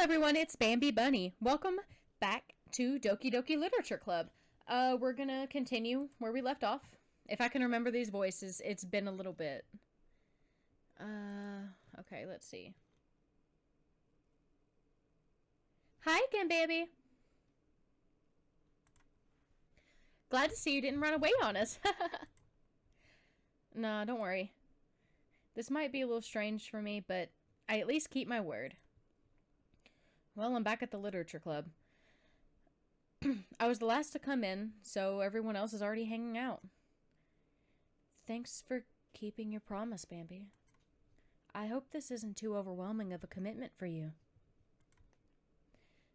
everyone, it's Bambi Bunny. Welcome back to Doki Doki Literature Club. We're gonna continue where we left off. If I can remember these voices, it's been a little bit. Okay, let's see. Hi again, baby. Glad to see you didn't run away on us. Nah, don't worry. This might be a little strange for me, but I at least keep my word. Well, I'm back at the literature club. I was the last to come in, so everyone else is already hanging out. Thanks for keeping your promise, Bambi. I hope this isn't too overwhelming of a commitment for you.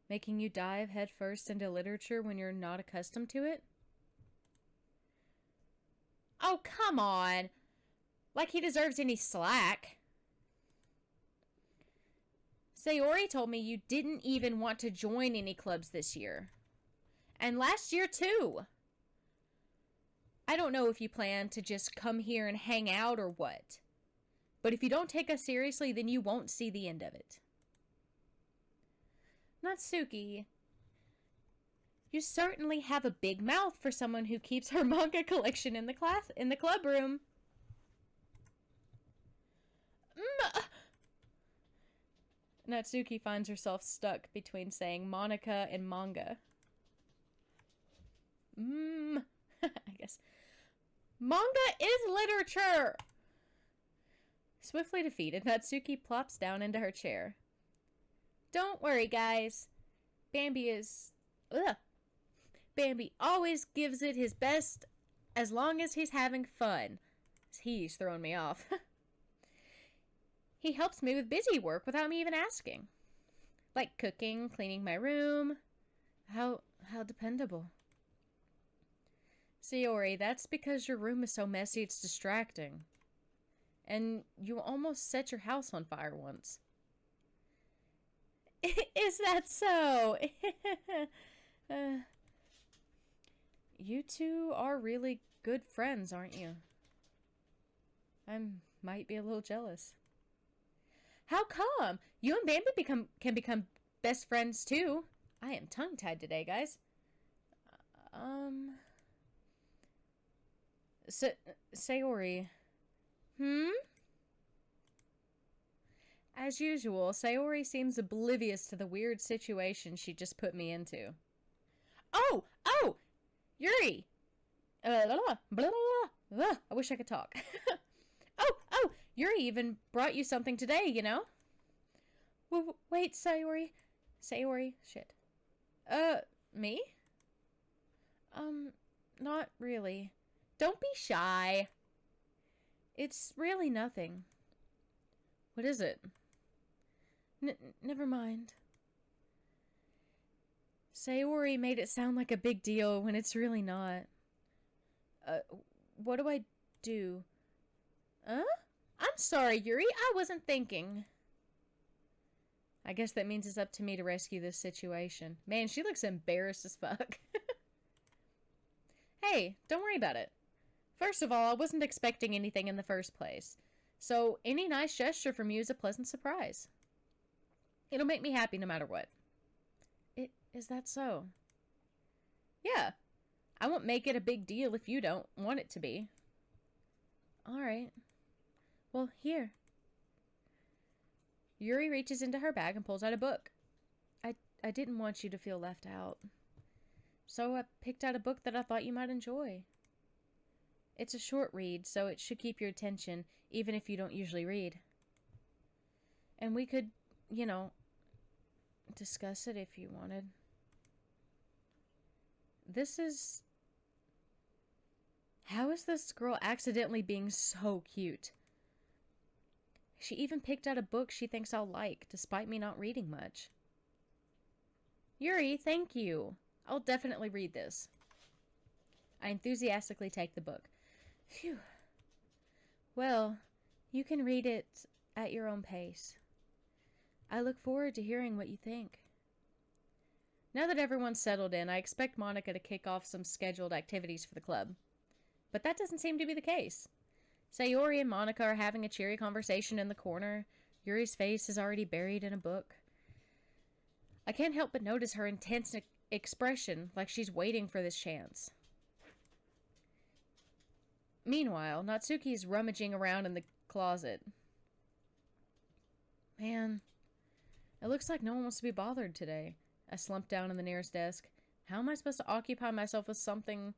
Making you dive headfirst into literature when you're not accustomed to it? Oh, come on! Like he deserves any slack. Sayori told me you didn't even want to join any clubs this year. And last year, too. I don't know if you plan to just come here and hang out or what. But if you don't take us seriously, then you won't see the end of it. Natsuki, you certainly have a big mouth for someone who keeps her manga collection in the club room. Natsuki finds herself stuck between saying Monika and manga. I guess. Manga is literature! Swiftly defeated, Natsuki plops down into her chair. Don't worry, guys. Bambi always gives it his best as long as he's having fun. He's throwing me off. He helps me with busy work without me even asking. Like cooking, cleaning my room. How dependable. Sayori, that's because your room is so messy it's distracting. And you almost set your house on fire once. Is that so? You two are really good friends, aren't you? I might be a little jealous. How come? You and Bambi can become best friends too. I am tongue-tied today, guys. Sayori. As usual, Sayori seems oblivious to the weird situation she just put me into. Oh! Yuri! I wish I could talk. Oh! Yuri even brought you something today, you know? Wait, Sayori. Shit. Me? Not really. Don't be shy. It's really nothing. What is it? Never mind. Sayori made it sound like a big deal when it's really not. What do I do? Huh? I'm sorry, Yuri. I wasn't thinking. I guess that means it's up to me to rescue this situation. Man, she looks embarrassed as fuck. Hey, don't worry about it. First of all, I wasn't expecting anything in the first place. So any nice gesture from you is a pleasant surprise. It'll make me happy no matter what. Is that so? Yeah. I won't make it a big deal if you don't want it to be. Alright. Well, here. Yuri reaches into her bag and pulls out a book. I didn't want you to feel left out. So I picked out a book that I thought you might enjoy. It's a short read, so it should keep your attention, even if you don't usually read. And we could, discuss it if you wanted. How is this girl accidentally being so cute? She even picked out a book she thinks I'll like, despite me not reading much. Yuri, thank you. I'll definitely read this. I enthusiastically take the book. Phew. Well, you can read it at your own pace. I look forward to hearing what you think. Now that everyone's settled in, I expect Monika to kick off some scheduled activities for the club. But that doesn't seem to be the case. Sayori and Monika are having a cheery conversation in the corner. Yuri's face is already buried in a book. I can't help but notice her intense expression, like she's waiting for this chance. Meanwhile, Natsuki's rummaging around in the closet. Man, it looks like no one wants to be bothered today. I slumped down in the nearest desk. How am I supposed to occupy myself with something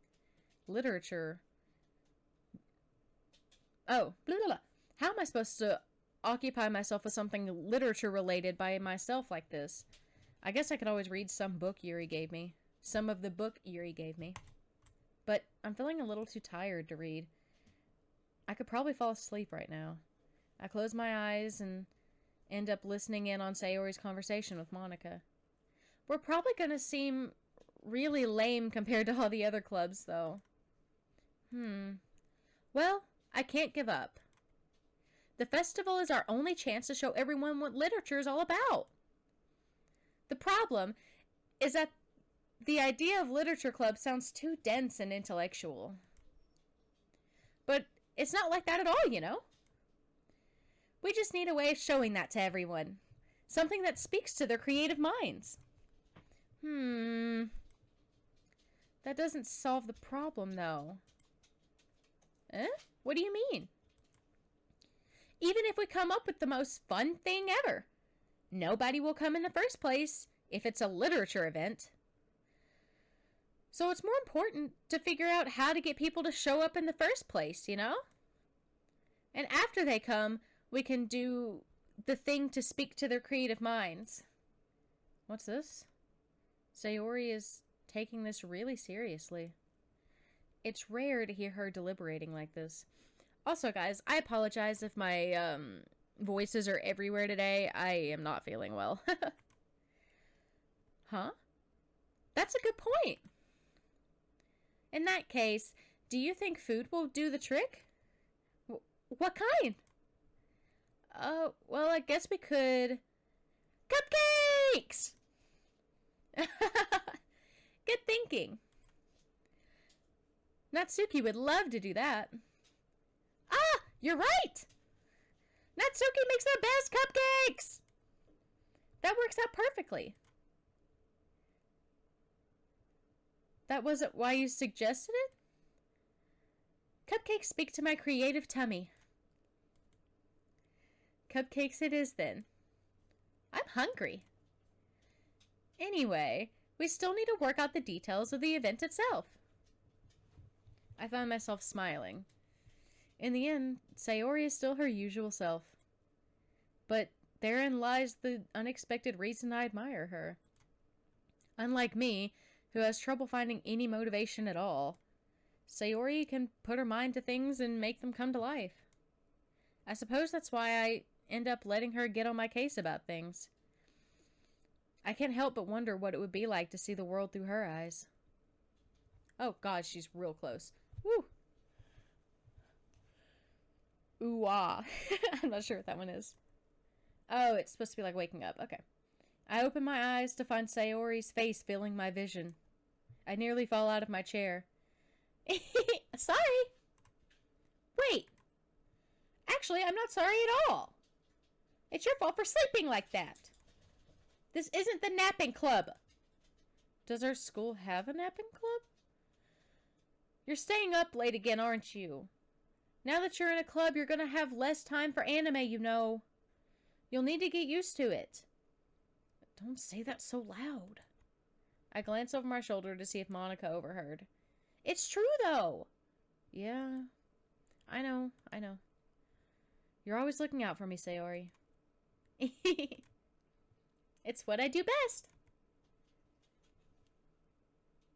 literature? Oh, blah, blah, blah. How am I supposed to occupy myself with something literature related by myself like this? I guess I could always read some book Yuri gave me. Some of the book Yuri gave me. But I'm feeling a little too tired to read. I could probably fall asleep right now. I close my eyes and end up listening in on Sayori's conversation with Monika. We're probably going to seem really lame compared to all the other clubs, though. Well, I can't give up. The festival is our only chance to show everyone what literature is all about. The problem is that the idea of literature club sounds too dense and intellectual. But it's not like that at all, you know? We just need a way of showing that to everyone. Something that speaks to their creative minds. That doesn't solve the problem, though. What do you mean? Even if we come up with the most fun thing ever, nobody will come in the first place if it's a literature event. So it's more important to figure out how to get people to show up in the first place, you know? And after they come, we can do the thing to speak to their creative minds. What's this? Sayori is taking this really seriously. It's rare to hear her deliberating like this. Also, guys, I apologize if my voices are everywhere today. I am not feeling well. Huh? That's a good point. In that case, do you think food will do the trick? What kind? Well, I guess we could... Cupcakes! Good thinking. Natsuki would love to do that. Ah, you're right! Natsuki makes the best cupcakes! That works out perfectly. That wasn't why you suggested it? Cupcakes speak to my creative tummy. Cupcakes it is then. I'm hungry. Anyway, we still need to work out the details of the event itself. I found myself smiling. In the end, Sayori is still her usual self. But therein lies the unexpected reason I admire her. Unlike me, who has trouble finding any motivation at all, Sayori can put her mind to things and make them come to life. I suppose that's why I end up letting her get on my case about things. I can't help but wonder what it would be like to see the world through her eyes. Oh god, she's real close. Woo! Ooh-ah. I'm not sure what that one is. Oh, it's supposed to be like waking up. Okay. I open my eyes to find Sayori's face filling my vision. I nearly fall out of my chair. Sorry. Wait. Actually, I'm not sorry at all. It's your fault for sleeping like that. This isn't the napping club. Does our school have a napping club? You're staying up late again, aren't you? Now that you're in a club, you're gonna have less time for anime, you know. You'll need to get used to it. Don't say that so loud. I glance over my shoulder to see if Monika overheard. It's true, though. Yeah, I know. You're always looking out for me, Sayori. It's what I do best.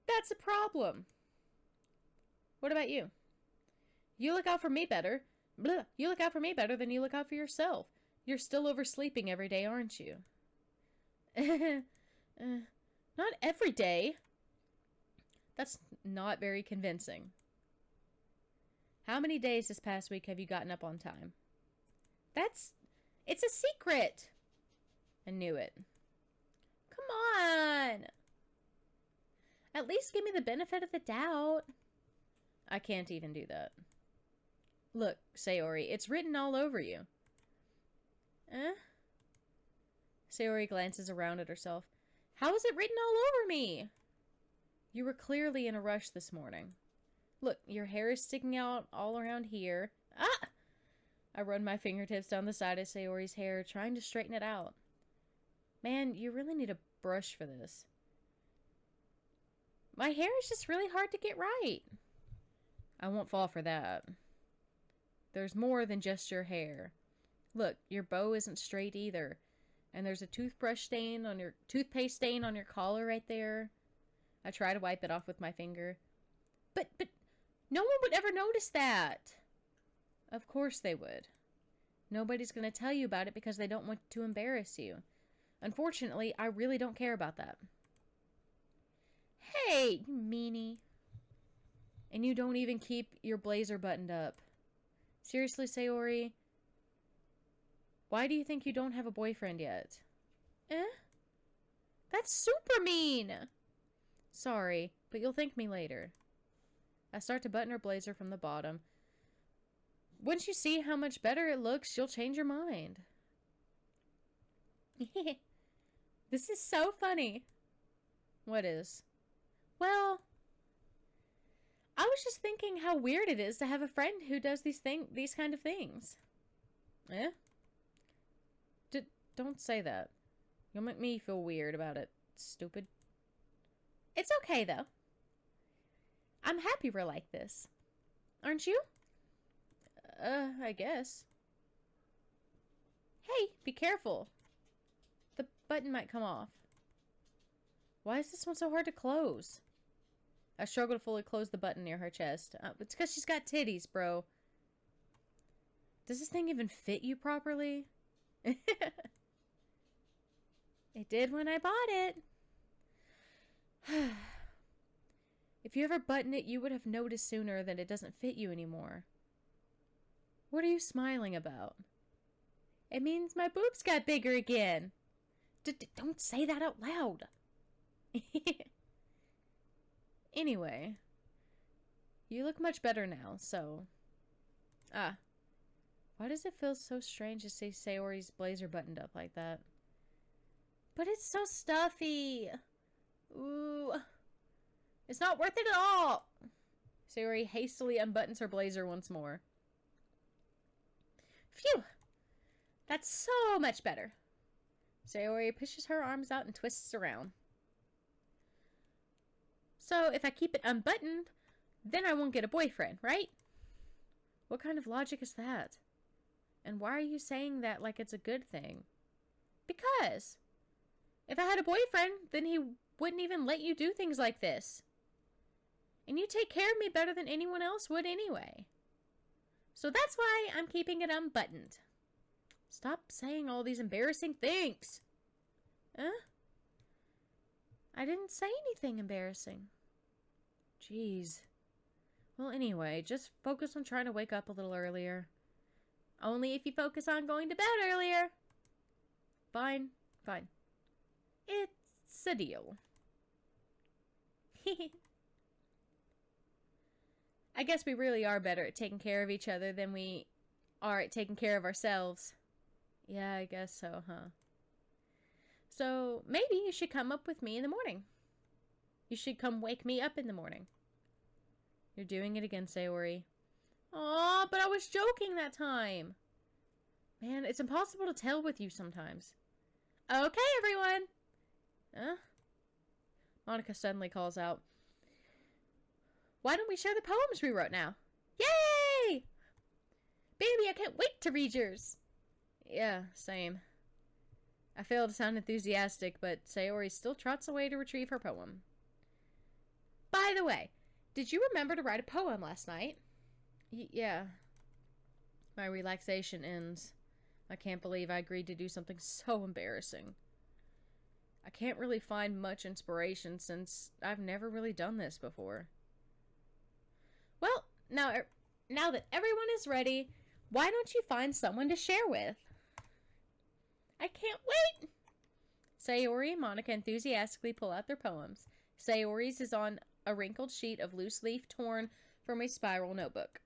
That's a problem. What about you? You look out for me better. Blah. You look out for me better than you look out for yourself. You're still oversleeping every day, aren't you? Not every day. That's not very convincing. How many days this past week have you gotten up on time? It's a secret. I knew it. Come on. At least give me the benefit of the doubt. I can't even do that. Look, Sayori, it's written all over you. Sayori glances around at herself. How is it written all over me? You were clearly in a rush this morning. Look, your hair is sticking out all around here. Ah! I run my fingertips down the side of Sayori's hair, trying to straighten it out. Man, you really need a brush for this. My hair is just really hard to get right. I won't fall for that. There's more than just your hair. Look, your bow isn't straight either. And there's a toothpaste stain on your collar right there. I try to wipe it off with my finger. But no one would ever notice that. Of course they would. Nobody's going to tell you about it because they don't want to embarrass you. Unfortunately, I really don't care about that. Hey, you meanie. And you don't even keep your blazer buttoned up. Seriously, Sayori? Why do you think you don't have a boyfriend yet? Eh? That's super mean! Sorry, but you'll thank me later. I start to button her blazer from the bottom. Once you see how much better it looks, you'll change your mind. This is so funny. What is? Well, I was just thinking how weird it is to have a friend who does these kind of things. Eh? Don't say that. You'll make me feel weird about it, stupid. It's okay, though. I'm happy we're like this. Aren't you? I guess. Hey, be careful. The button might come off. Why is this one so hard to close? I struggle to fully close the button near her chest. It's because she's got titties, bro. Does this thing even fit you properly? It did when I bought it. If you ever button it, you would have noticed sooner that it doesn't fit you anymore. What are you smiling about? It means my boobs got bigger again. Don't say that out loud. Anyway, you look much better now, so... Why does it feel so strange to see Sayori's blazer buttoned up like that? But it's so stuffy. Ooh. It's not worth it at all. Sayori hastily unbuttons her blazer once more. Phew. That's so much better. Sayori pushes her arms out and twists around. So if I keep it unbuttoned, then I won't get a boyfriend, right? What kind of logic is that? And why are you saying that like it's a good thing? Because if I had a boyfriend, then he wouldn't even let you do things like this. And you take care of me better than anyone else would anyway. So that's why I'm keeping it unbuttoned. Stop saying all these embarrassing things. Huh? I didn't say anything embarrassing. Jeez. Well, anyway, just focus on trying to wake up a little earlier. Only if you focus on going to bed earlier. Fine. Fine. It's a deal. I guess we really are better at taking care of each other than we are at taking care of ourselves. Yeah, I guess so, huh? So, maybe you should come up with me in the morning. You should come wake me up in the morning. You're doing it again, Sayori. Aw, but I was joking that time. Man, it's impossible to tell with you sometimes. Okay, everyone. Huh? Monika suddenly calls out. Why don't we share the poems we wrote now? Yay! Baby, I can't wait to read yours. Yeah, same. I fail to sound enthusiastic, but Sayori still trots away to retrieve her poem. By the way, did you remember to write a poem last night? Yeah. My relaxation ends. I can't believe I agreed to do something so embarrassing. I can't really find much inspiration since I've never really done this before. Well, now that everyone is ready, why don't you find someone to share with? I can't wait! Sayori and Monika enthusiastically pull out their poems. Sayori's is on a wrinkled sheet of loose leaf torn from a spiral notebook.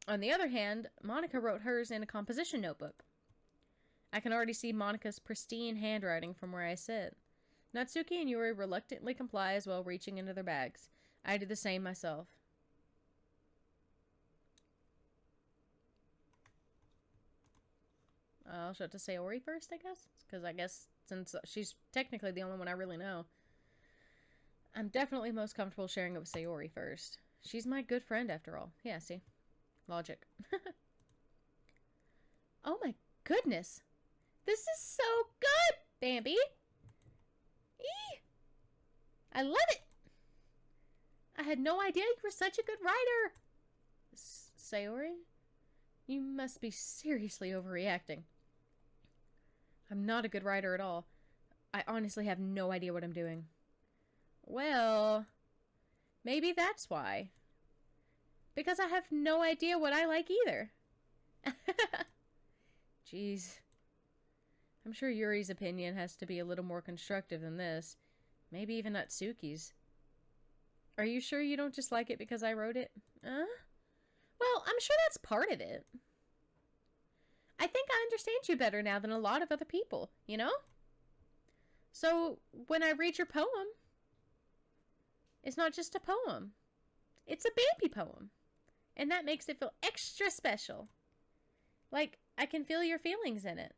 On the other hand, Monika wrote hers in a composition notebook. I can already see Monika's pristine handwriting from where I sit. Natsuki and Yuri reluctantly comply as well, reaching into their bags. I do the same myself. I'll show it to Sayori first, I guess. Because I guess since she's technically the only one I really know, I'm definitely most comfortable sharing it with Sayori first. She's my good friend after all. Yeah, see? Logic. Oh my goodness. This is so good, Bambi. Eee! I love it. I had no idea you were such a good writer. Sayori? You must be seriously overreacting. I'm not a good writer at all. I honestly have no idea what I'm doing. Well, maybe that's why. Because I have no idea what I like either. Jeez. I'm sure Yuri's opinion has to be a little more constructive than this. Maybe even Natsuki's. Are you sure you don't just like it because I wrote it? Well, I'm sure that's part of it. I think I understand you better now than a lot of other people, you know? So, when I read your poem, it's not just a poem. It's a Bambi poem. And that makes it feel extra special. Like, I can feel your feelings in it.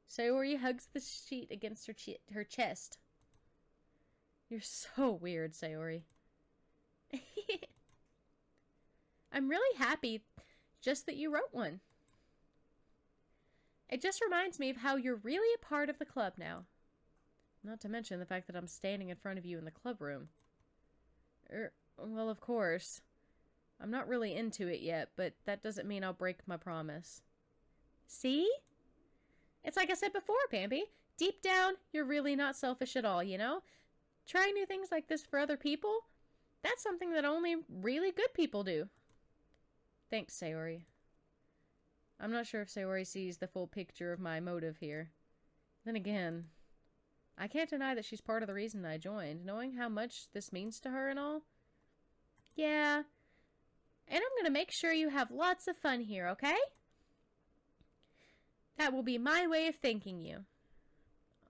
Sayori hugs the sheet against her chest. You're so weird, Sayori. I'm really happy just that you wrote one. It just reminds me of how you're really a part of the club now. Not to mention the fact that I'm standing in front of you in the club room. Well, of course. I'm not really into it yet, but that doesn't mean I'll break my promise. See? It's like I said before, Bambi. Deep down, you're really not selfish at all, you know? Trying new things like this for other people, that's something that only really good people do. Thanks, Sayori. I'm not sure if Sayori sees the full picture of my motive here. Then again, I can't deny that she's part of the reason I joined, knowing how much this means to her and all. Yeah, and I'm gonna make sure you have lots of fun here, okay? That will be my way of thanking you.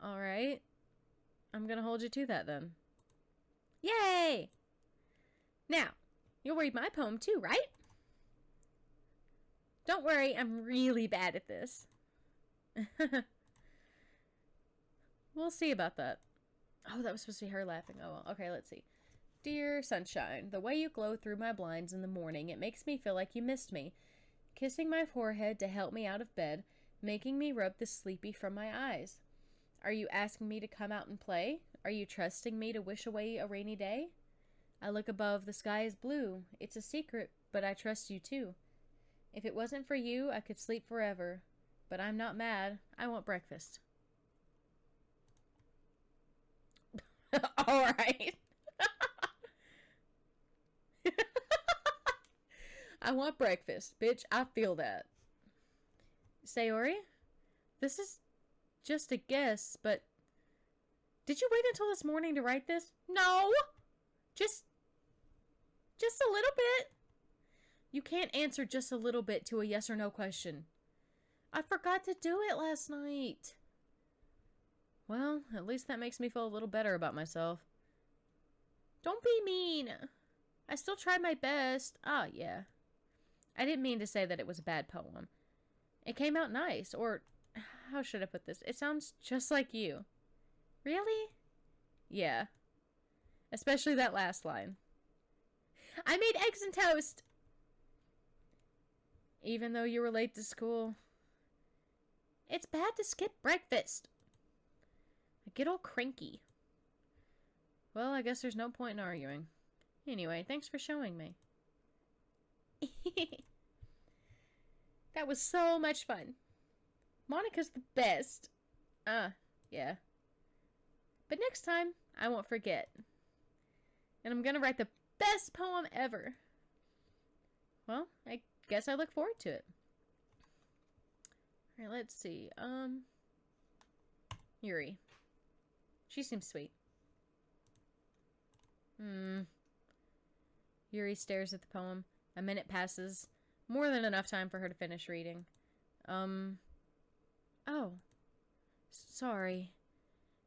Alright. I'm gonna hold you to that then. Yay! Now, you'll read my poem too, right? Don't worry, I'm really bad at this. We'll see about that. Oh, that was supposed to be her laughing. Oh, well. Okay, let's see. Dear sunshine, the way you glow through my blinds in the morning, it makes me feel like you missed me. Kissing my forehead to help me out of bed, making me rub the sleepy from my eyes. Are you asking me to come out and play? Are you trusting me to wish away a rainy day? I look above, the sky is blue. It's a secret, but I trust you too. If it wasn't for you, I could sleep forever. But I'm not mad. I want breakfast. Alright. I want breakfast. Bitch, I feel that. Sayori? This is just a guess, but... Did you wait until this morning to write this? No! Just a little bit. You can't answer just a little bit to a yes or no question. I forgot to do it last night. Well, at least that makes me feel a little better about myself. Don't be mean. I still tried my best. Ah, yeah. I didn't mean to say that it was a bad poem. It came out nice, or how should I put this? It sounds just like you. Really? Yeah. Especially that last line. I made eggs and toast! Even though you were late to school. It's bad to skip breakfast. I get all cranky. Well, I guess there's no point in arguing. Anyway, thanks for showing me. That was so much fun. Monika's the best. Yeah. But next time, I won't forget. And I'm gonna write the best poem ever. Well, I guess I look forward to it. Alright, let's see. Yuri. She seems sweet. Yuri stares at the poem. A minute passes. More than enough time for her to finish reading. Oh. Sorry.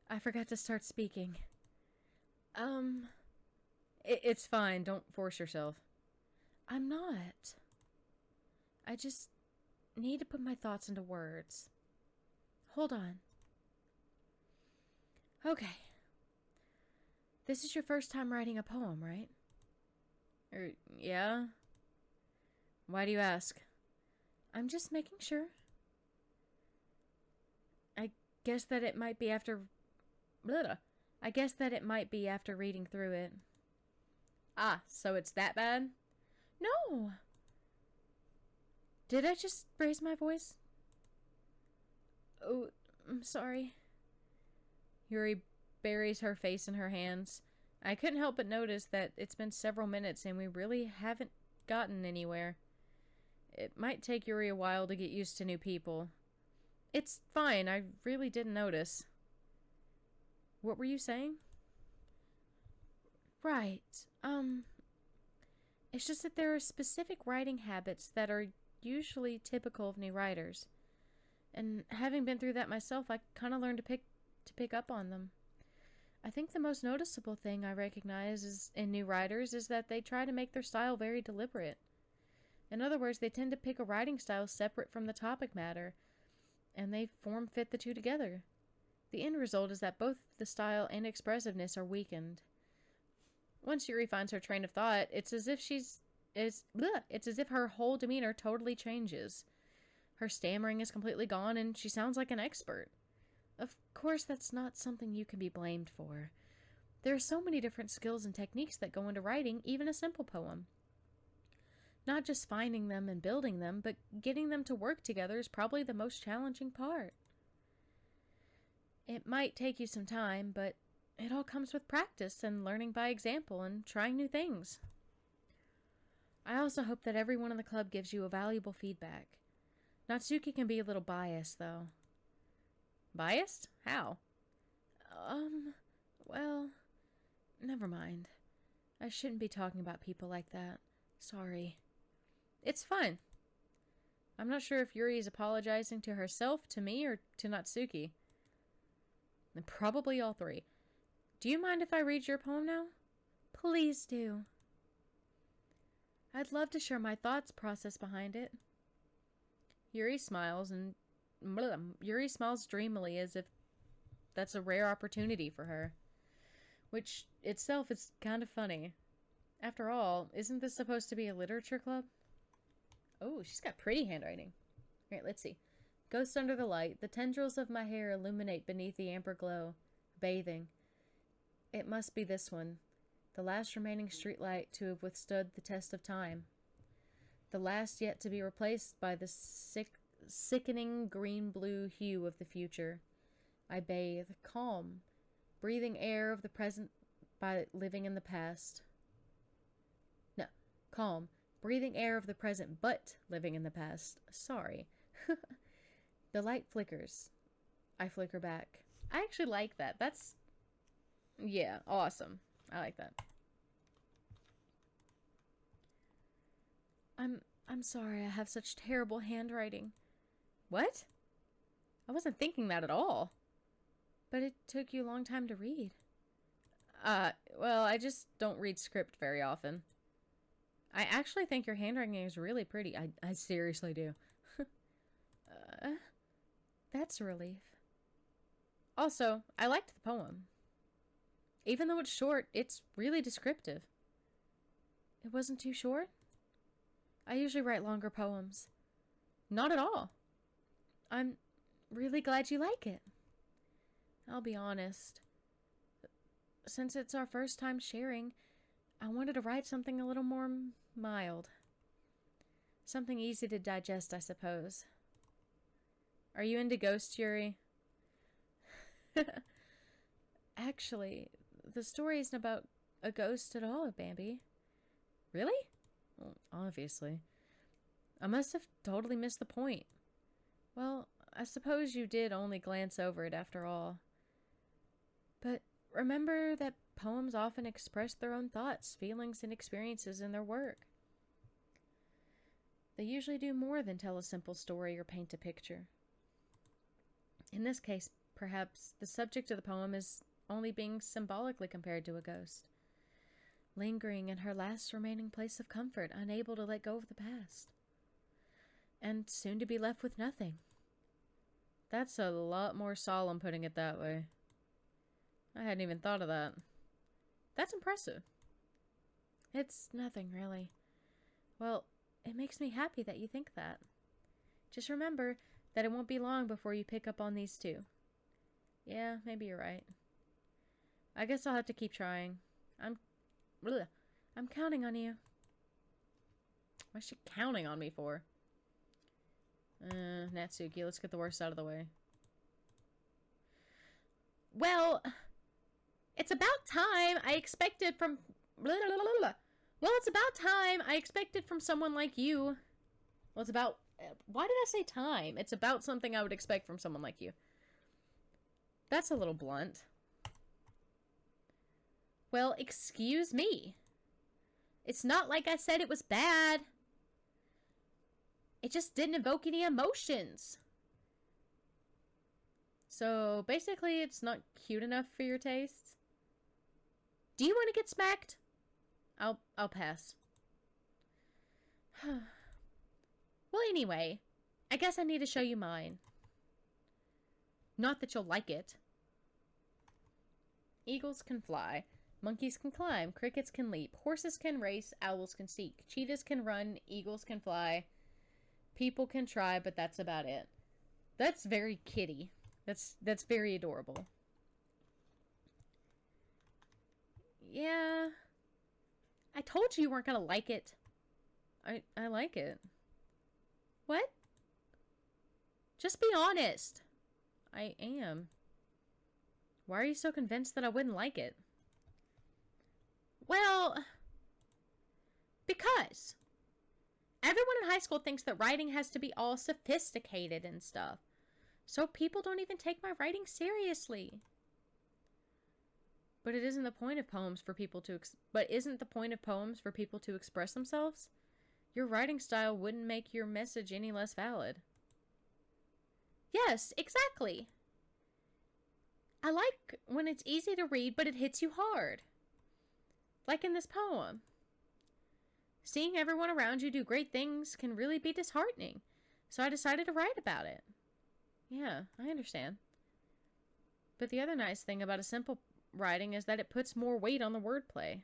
I forgot to start speaking. It's fine. Don't force yourself. I'm not. I just need to put my thoughts into words. Hold on. Okay. This is your first time writing a poem, right? Yeah? Why do you ask? I'm just making sure. I guess that it might be after... I guess that it might be after reading through it. Ah, so it's that bad? No! Did I just raise my voice? Oh, I'm sorry. Yuri buries her face in her hands. I couldn't help but notice that it's been several minutes and we really haven't gotten anywhere. It might take Yuri a while to get used to new people. It's fine, I really didn't notice. What were you saying? Right, it's just that there are specific writing habits that are usually typical of new writers. And having been through that myself, I kind of learned to pick up on them. I think the most noticeable thing I recognize in new writers is that they try to make their style very deliberate. In other words, they tend to pick a writing style separate from the topic matter, and they form fit the two together. The end result is that both the style and expressiveness are weakened. Once Yuri finds her train of thought, it's as if her whole demeanor totally changes. Her stammering is completely gone, and she sounds like an expert. Of course, that's not something you can be blamed for. There are so many different skills and techniques that go into writing even a simple poem. Not just finding them and building them, but getting them to work together is probably the most challenging part. It might take you some time, but it all comes with practice and learning by example and trying new things. I also hope that everyone in the club gives you a valuable feedback. Natsuki can be a little biased, though. Biased? How? Well, never mind. I shouldn't be talking about people like that. Sorry. It's fine. I'm not sure if Yuri is apologizing to herself, to me, or to Natsuki. And probably all three. Do you mind if I read your poem now? Please do. I'd love to share my thoughts process behind it. Yuri smiles dreamily as if that's a rare opportunity for her. Which itself is kind of funny. After all, isn't this supposed to be a literature club? Oh, she's got pretty handwriting. Alright, let's see. Ghost under the light. The tendrils of my hair illuminate beneath the amber glow. Bathing. It must be this one. The last remaining streetlight to have withstood the test of time. The last yet to be replaced by the sickening green-blue hue of the future. I bathe, calm, breathing air of the present by living in the past. No, calm, breathing air of the present but living in the past. Sorry. The light flickers. I flicker back. I actually like that. That's... yeah, awesome. I like that. I'm sorry I have such terrible handwriting. What? I wasn't thinking that at all. But it took you a long time to read. Well, I just don't read script very often. I actually think your handwriting is really pretty. I seriously do. That's a relief. Also, I liked the poem. Even though it's short, it's really descriptive. It wasn't too short? I usually write longer poems. Not at all. I'm really glad you like it. I'll be honest. Since it's our first time sharing, I wanted to write something a little more mild. Something easy to digest, I suppose. Are you into ghosts, Yuri? Actually, the story isn't about a ghost at all, Bambi. Really? Well, obviously. I must have totally missed the point. Well, I suppose you did only glance over it after all. But remember that poems often express their own thoughts, feelings, and experiences in their work. They usually do more than tell a simple story or paint a picture. In this case, Perhaps the subject of the poem is only being symbolically compared to a ghost, lingering in her last remaining place of comfort, unable to let go of the past, and soon to be left with nothing. That's a lot more solemn putting it that way. I hadn't even thought of that. That's impressive. It's nothing, really. Well, it makes me happy that you think that. Just remember that it won't be long before you pick up on these two. Yeah, maybe you're right. I guess I'll have to keep trying. I'm counting on you. What's she counting on me for? Natsuki, let's get the worst out of the way. Well, it's about time I expected from... Well, it's about time I expected from someone like you. Well, it's about... Why did I say time? It's about something I would expect from someone like you. That's a little blunt. Well, excuse me. It's not like I said it was bad. It just didn't evoke any emotions. So, basically, it's not cute enough for your tastes? Do you want to get smacked? I'll pass. Well, anyway, I guess I need to show you mine. Not that you'll like it. Eagles can fly. Monkeys can climb. Crickets can leap. Horses can race. Owls can seek. Cheetahs can run. Eagles can fly. People can try, but that's about it. That's very kitty. That's very adorable. Yeah. I told you you weren't gonna like it. I like it. What? Just be honest. I am. Why are you so convinced that I wouldn't like it? Well, because everyone in high school thinks that writing has to be all sophisticated and stuff. So people don't even take my writing seriously. But it isn't the point of poems for people to express themselves? Your writing style wouldn't make your message any less valid. Yes, exactly. I like when it's easy to read, but it hits you hard. Like in this poem. Seeing everyone around you do great things can really be disheartening. So I decided to write about it. Yeah, I understand. But the other nice thing about a simple writing is that it puts more weight on the wordplay.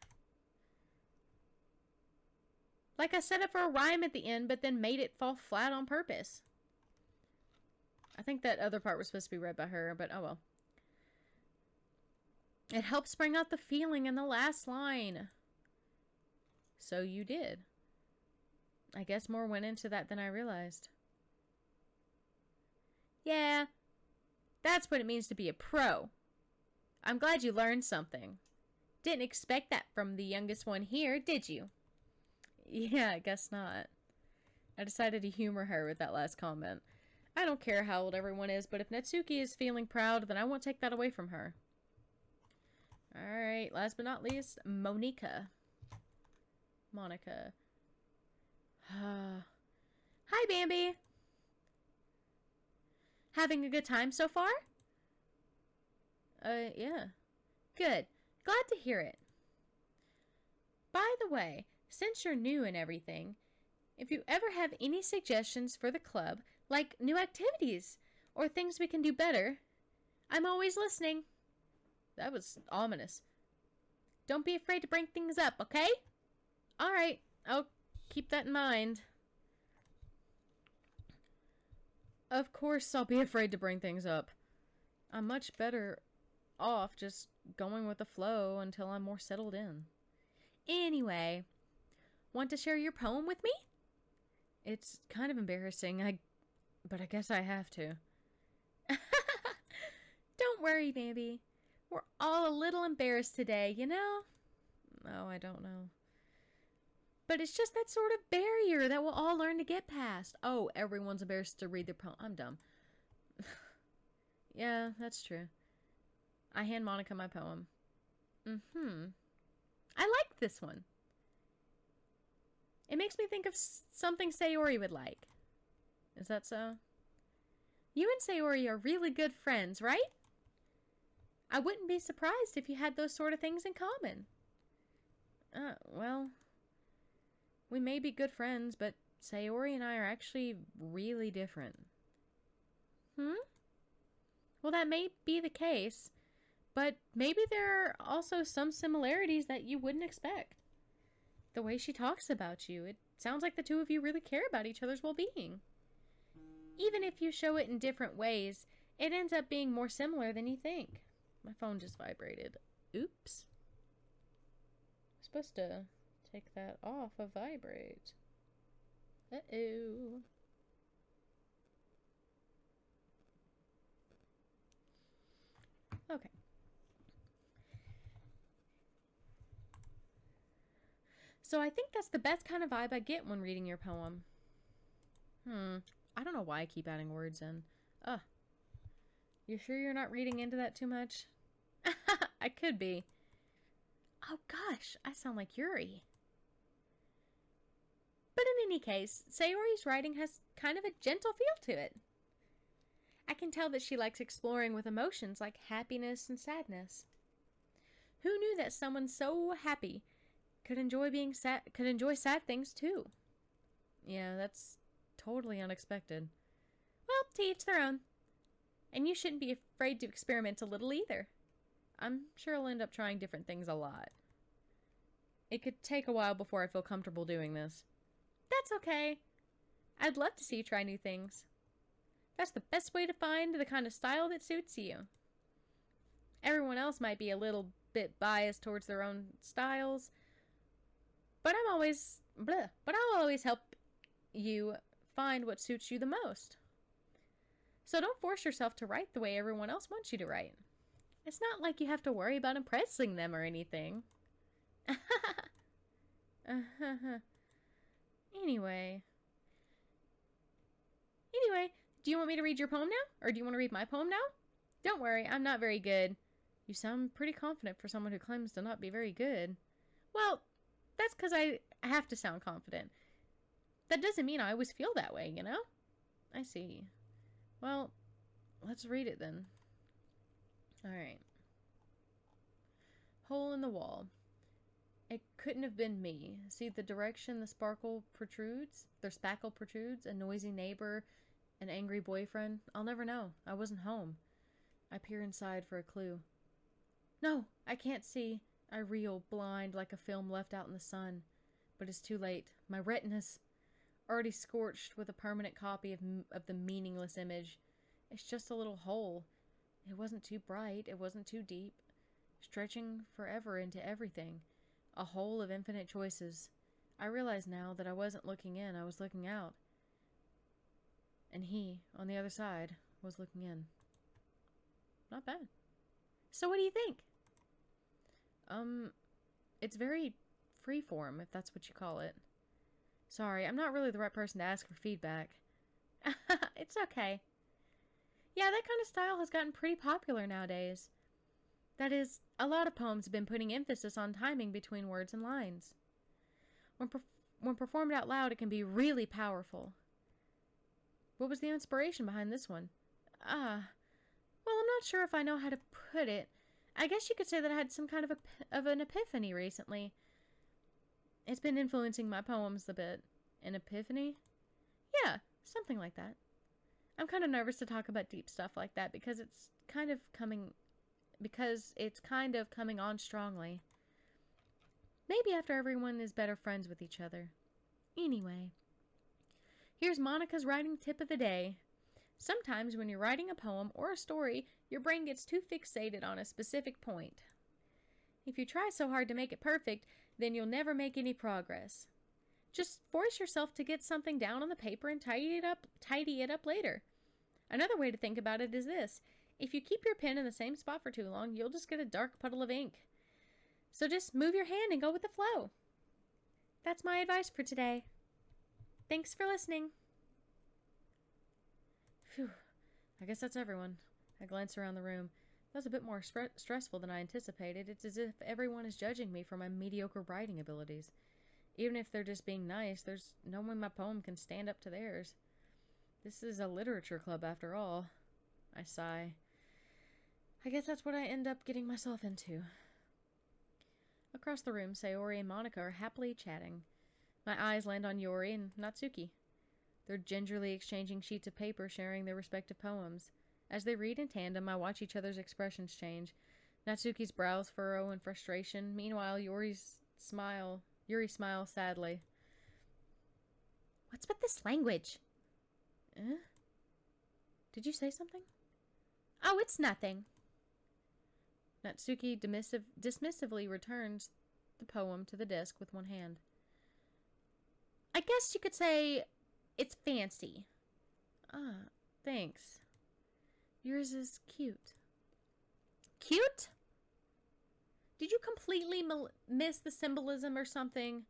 Like I set up for a rhyme at the end, but then made it fall flat on purpose. I think that other part was supposed to be read by her, but oh well. It helps bring out the feeling in the last line. So you did. I guess more went into that than I realized. Yeah, that's what it means to be a pro. I'm glad you learned something. Didn't expect that from the youngest one here, did you? Yeah, I guess not. I decided to humor her with that last comment. I don't care how old everyone is, but if Natsuki is feeling proud, then I won't take that away from her. Alright, last but not least, Monika. Monica. Hi, Bambi. Having a good time so far? Yeah. Good. Glad to hear it. By the way, since you're new and everything, if you ever have any suggestions for the club, like new activities or things we can do better, I'm always listening. That was ominous. Don't be afraid to bring things up, okay? Alright, I'll keep that in mind. Of course I'll be afraid to bring things up. I'm much better off just going with the flow until I'm more settled in. Anyway, want to share your poem with me? It's kind of embarrassing, but I guess I have to. Don't worry, baby. We're all a little embarrassed today, you know? Oh, I don't know. But it's just that sort of barrier that we'll all learn to get past. Oh, everyone's embarrassed to read their poem. I'm dumb. Yeah, that's true. I hand Monika my poem. I like this one. It makes me think of something Sayori would like. Is that so? You and Sayori are really good friends, right? I wouldn't be surprised if you had those sort of things in common. Well, we may be good friends, but Sayori and I are actually really different. Well, that may be the case, but maybe there are also some similarities that you wouldn't expect. The way she talks about you, it sounds like the two of you really care about each other's well-being. Even if you show it in different ways, it ends up being more similar than you think. My phone just vibrated. Oops. I'm supposed to take that off of vibrate. Uh-oh. Okay. So I think that's the best kind of vibe I get when reading your poem. I don't know why I keep adding words in. You sure you're not reading into that too much? I could be. Oh gosh, I sound like Yuri. But in any case, Sayori's writing has kind of a gentle feel to it. I can tell that she likes exploring with emotions like happiness and sadness. Who knew that someone so happy could enjoy sad things too? Yeah, that's totally unexpected. Well, to each their own. And you shouldn't be afraid to experiment a little either. I'm sure I'll end up trying different things a lot. It could take a while before I feel comfortable doing this. That's okay. I'd love to see you try new things. That's the best way to find the kind of style that suits you. Everyone else might be a little bit biased towards their own styles, but I'll always help you find what suits you the most. So don't force yourself to write the way everyone else wants you to write. It's not like you have to worry about impressing them or anything. Anyway, do you want me to read your poem now? Or do you want to read my poem now? Don't worry, I'm not very good. You sound pretty confident for someone who claims to not be very good. Well, that's because I have to sound confident. That doesn't mean I always feel that way, you know? I see. Well, let's read it then. Alright. Hole in the wall. It couldn't have been me. See the direction the spackle protrudes? A noisy neighbor, an angry boyfriend? I'll never know. I wasn't home. I peer inside for a clue. No, I can't see. I reel, blind, like a film left out in the sun. But it's too late. My retina's already scorched with a permanent copy of the meaningless image. It's just a little hole. It wasn't too bright. It wasn't too deep. Stretching forever into everything. A hole of infinite choices. I realize now that I wasn't looking in. I was looking out. And he, on the other side, was looking in. Not bad. So what do you think? It's very freeform, if that's what you call it. Sorry, I'm not really the right person to ask for feedback. It's okay. Yeah, that kind of style has gotten pretty popular nowadays. That is, a lot of poems have been putting emphasis on timing between words and lines. When performed out loud, it can be really powerful. What was the inspiration behind this one? Well, I'm not sure if I know how to put it. I guess you could say that I had some kind of an epiphany recently. It's been influencing my poems a bit. An epiphany? Yeah, something like that. I'm kind of nervous to talk about deep stuff like that because it's kind of coming on strongly. Maybe after everyone is better friends with each other. Anyway, here's Monika's writing tip of the day. Sometimes when you're writing a poem or a story, your brain gets too fixated on a specific point. If you try so hard to make it perfect, then you'll never make any progress. Just force yourself to get something down on the paper and tidy it up later. Another way to think about it is this. If you keep your pen in the same spot for too long, you'll just get a dark puddle of ink. So just move your hand and go with the flow. That's my advice for today. Thanks for listening. Phew. I guess that's everyone. I glance around the room. That was a bit more stressful than I anticipated. It's as if everyone is judging me for my mediocre writing abilities. Even if they're just being nice, there's no way my poem can stand up to theirs. This is a literature club after all. I sigh. I guess that's what I end up getting myself into. Across the room, Sayori and Monika are happily chatting. My eyes land on Yuri and Natsuki. They're gingerly exchanging sheets of paper, sharing their respective poems. As they read in tandem, I watch each other's expressions change. Natsuki's brows furrow in frustration. Meanwhile, Yuri smiles sadly. What's with this language? Did you say something? Oh, it's nothing. Natsuki dismissively returns the poem to the desk with one hand. I guess you could say it's fancy. Ah, thanks. Yours is cute. Cute? Did you completely miss the symbolism or something?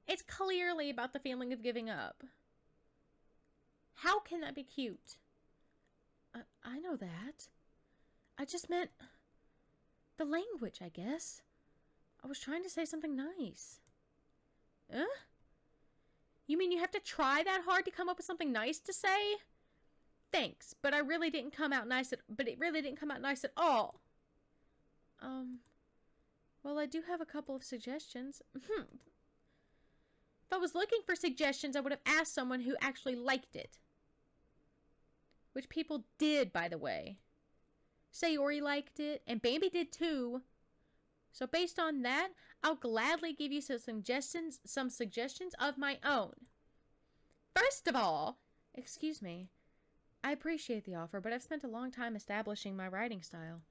It's clearly about the feeling of giving up. How can that be cute? I know that. I just meant the language, I guess. I was trying to say something nice. You mean you have to try that hard to come up with something nice to say? Thanks, but it really didn't come out nice at all. Well, I do have a couple of suggestions. If I was looking for suggestions, I would have asked someone who actually liked it. Which people did, by the way. Sayori liked it, and Bambi did too. So based on that, I'll gladly give you some suggestions of my own. First of all, excuse me, I appreciate the offer, but I've spent a long time establishing my writing style.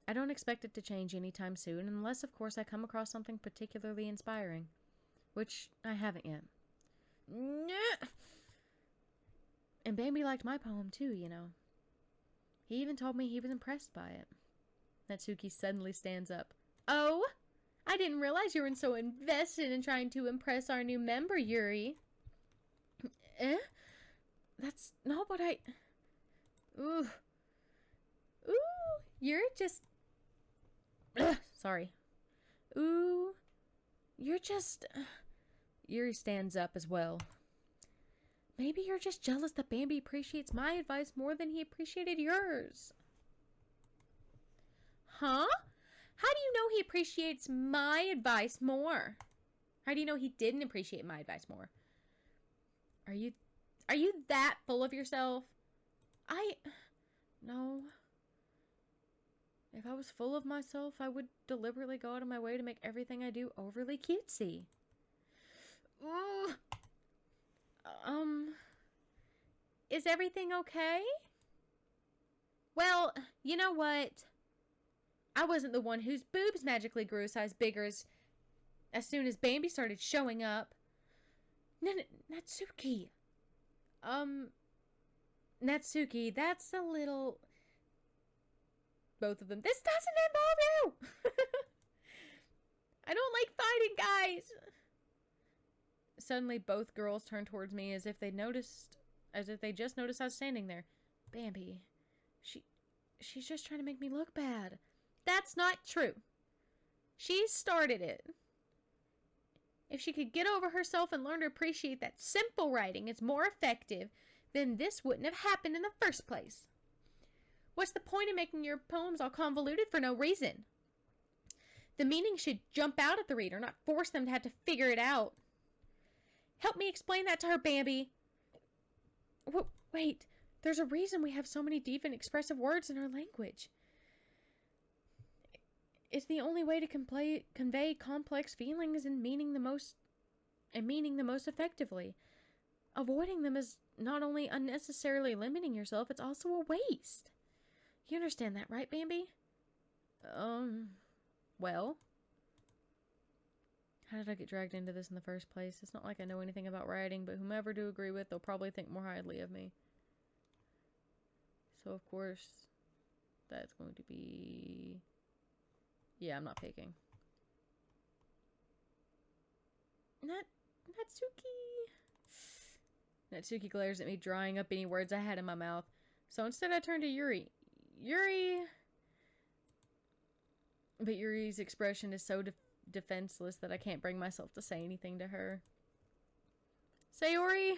I don't expect it to change anytime soon, unless, of course, I come across something particularly inspiring. Which I haven't yet. And Bambi liked my poem too, you know. He even told me he was impressed by it. Natsuki suddenly stands up. Oh, I didn't realize you were so invested in trying to impress our new member, Yuri. That's not what I... Ooh, you're just... Sorry. Ooh, you're just... Yuri stands up as well. Maybe you're just jealous that Bambi appreciates my advice more than he appreciated yours. Huh? How do you know he appreciates my advice more? How do you know he didn't appreciate my advice more? Are you that full of yourself? No. If I was full of myself, I would deliberately go out of my way to make everything I do overly cutesy. Ooh. Is everything okay? Well, you know what? I wasn't the one whose boobs magically grew a size bigger as soon as Bambi started showing up. Natsuki. Natsuki, that's a little... Both of them. This doesn't involve you! I don't like fighting, guys! Suddenly, both girls turned towards me as if they just noticed I was standing there. Bambi, she's just trying to make me look bad. That's not true. She started it. If she could get over herself and learn to appreciate that simple writing is more effective, then this wouldn't have happened in the first place. What's the point of making your poems all convoluted for no reason? The meaning should jump out at the reader, not force them to have to figure it out. Help me explain that to her, Bambi. Wait, there's a reason we have so many deep and expressive words in our language. It's the only way to convey complex feelings and meaning the most effectively. Avoiding them is not only unnecessarily limiting yourself, it's also a waste. You understand that, right, Bambi? Well... How did I get dragged into this in the first place? It's not like I know anything about writing, but whomever to agree with, they'll probably think more highly of me. So, of course, that's going to be... Yeah, I'm not picking. Natsuki glares at me, drying up any words I had in my mouth. So instead I turn to Yuri. But Yuri's expression is so defenseless that I can't bring myself to say anything to her. Sayori?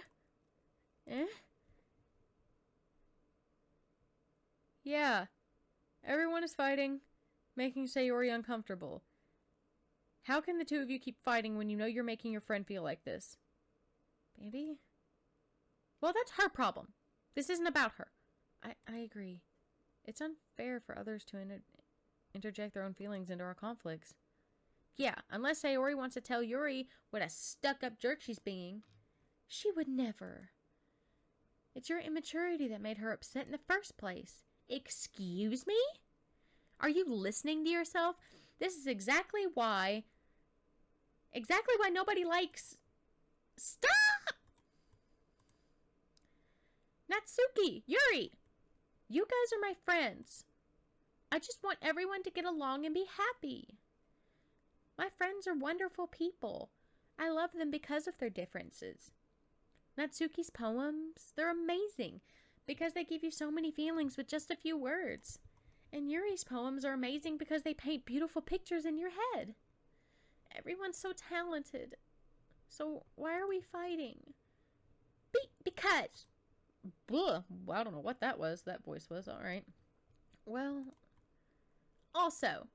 Yeah. Everyone is fighting, making Sayori uncomfortable. How can the two of you keep fighting when you know you're making your friend feel like this? Baby? Well, that's her problem. This isn't about her. I agree. It's unfair for others to interject their own feelings into our conflicts. Yeah, unless Sayori wants to tell Yuri what a stuck-up jerk she's being. She would never. It's your immaturity that made her upset in the first place. Excuse me? Are you listening to yourself? This is exactly why nobody likes... Stop! Natsuki, Yuri, you guys are my friends. I just want everyone to get along and be happy. My friends are wonderful people. I love them because of their differences. Natsuki's poems, they're amazing because they give you so many feelings with just a few words. And Yuri's poems are amazing because they paint beautiful pictures in your head. Everyone's so talented. So why are we fighting? Because... Well, I don't know what that voice was, alright. Well, also,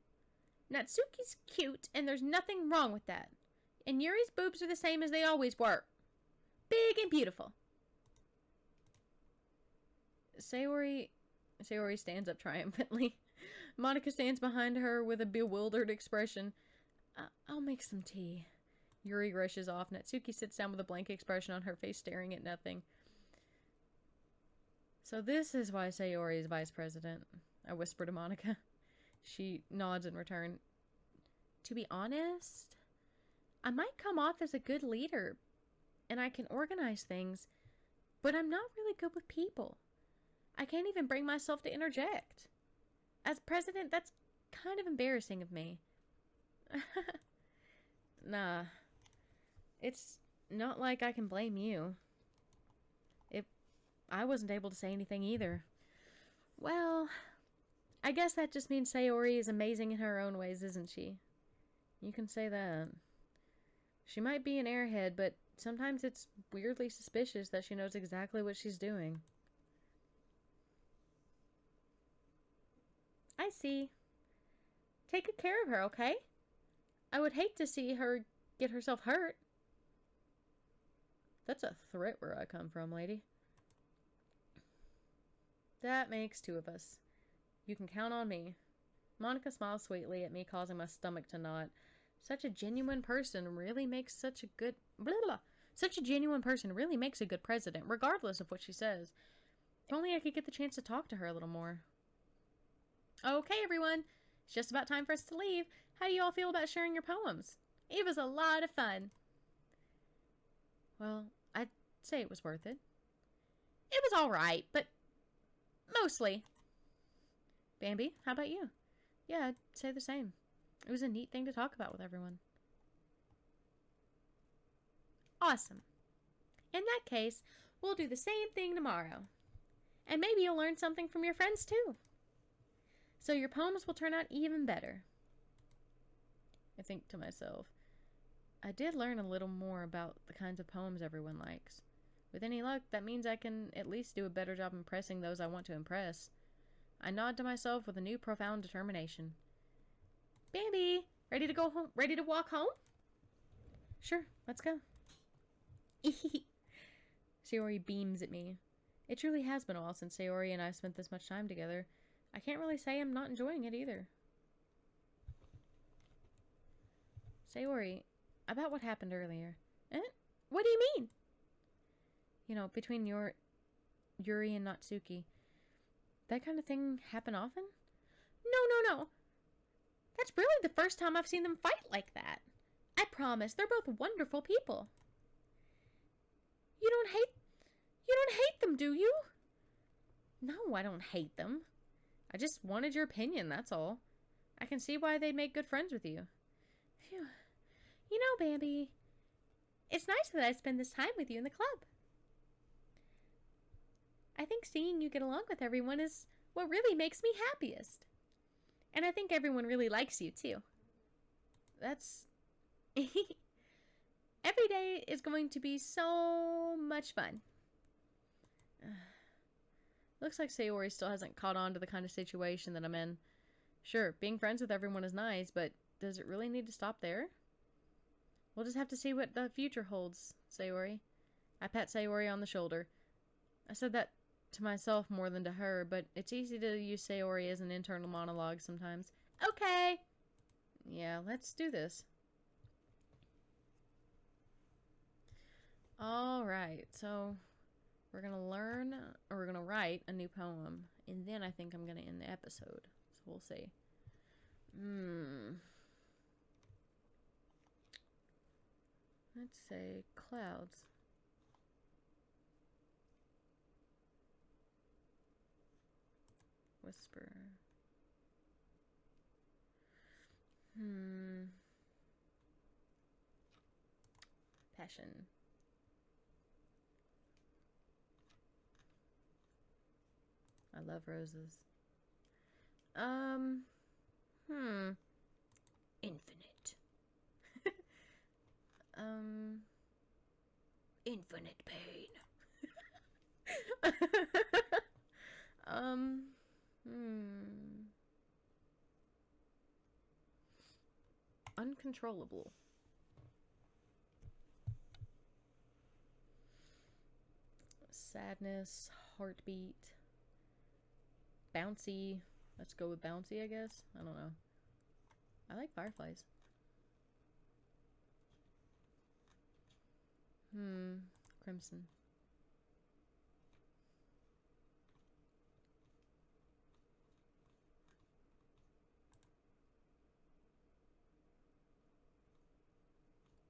Natsuki's cute, and there's nothing wrong with that. And Yuri's boobs are the same as they always were. Big and beautiful. Sayori stands up triumphantly. Monika stands behind her with a bewildered expression. I'll make some tea. Yuri rushes off. Natsuki sits down with a blank expression on her face, staring at nothing. So this is why Sayori is vice president, I whisper to Monika. She nods in return. To be honest, I might come off as a good leader, and I can organize things, but I'm not really good with people. I can't even bring myself to interject. As president, that's kind of embarrassing of me. Nah, it's not like I can blame you. I wasn't able to say anything either. Well, I guess that just means Sayori is amazing in her own ways, isn't she? You can say that. She might be an airhead, but sometimes it's weirdly suspicious that she knows exactly what she's doing. I see. Take good care of her, okay? I would hate to see her get herself hurt. That's a threat where I come from, lady. That makes two of us. You can count on me. Monika smiles sweetly at me, causing my stomach to knot. Such a genuine person really makes such a good... Such a genuine person really makes a good president, regardless of what she says. If only I could get the chance to talk to her a little more. Okay, everyone. It's just about time for us to leave. How do you all feel about sharing your poems? It was a lot of fun. Well, I'd say it was worth it. It was alright, but... mostly. Bambi, how about you? Yeah, I'd say the same. It was a neat thing to talk about with everyone. Awesome. In that case, we'll do the same thing tomorrow. And maybe you'll learn something from your friends too. So your poems will turn out even better. I think to myself, I did learn a little more about the kinds of poems everyone likes. With any luck, that means I can at least do a better job impressing those I want to impress. I nod to myself with a new profound determination. Bambi, ready to go home? Ready to walk home? Sure, let's go. Sayori beams at me. It truly has been a while since Sayori and I spent this much time together. I can't really say I'm not enjoying it either. Sayori, about what happened earlier. What do you mean? You know, between Yuri and Natsuki. That kind of thing happen often? No. That's really the first time I've seen them fight like that. I promise, they're both wonderful people. You don't hate them, do you? No, I don't hate them. I just wanted your opinion, that's all. I can see why they'd make good friends with you. Phew. You know, Bambi, it's nice that I spend this time with you in the club. I think seeing you get along with everyone is what really makes me happiest. And I think everyone really likes you, too. That's... Every day is going to be so much fun. Looks like Sayori still hasn't caught on to the kind of situation that I'm in. Sure, being friends with everyone is nice, but does it really need to stop there? We'll just have to see what the future holds, Sayori. I pat Sayori on the shoulder. I said that to myself more than to her, but it's easy to use Sayori as an internal monologue sometimes. Okay! Yeah, let's do this. Alright, so we're gonna learn, or we're gonna write a new poem, and then I think I'm gonna end the episode. So we'll see. Let's say clouds. Whisper. Passion. I love roses. Infinite. Infinite pain. Uncontrollable. Sadness, heartbeat, bouncy. Let's go with bouncy, I guess. I don't know. I like fireflies. Crimson.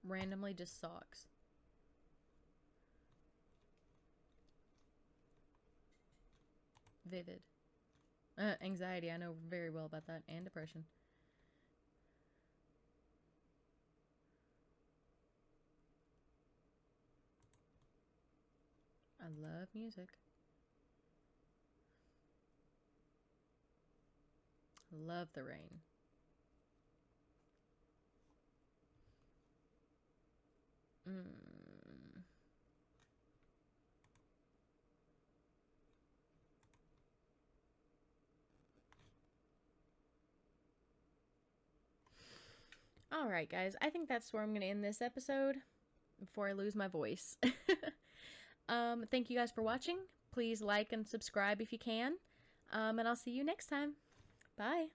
Randomly just socks. Vivid. Anxiety, I know very well about that. And depression. I love music. Love the rain. Alright, guys. I think that's where I'm going to end this episode before I lose my voice. Thank you guys for watching. Please like and subscribe if you can. And I'll see you next time. Bye.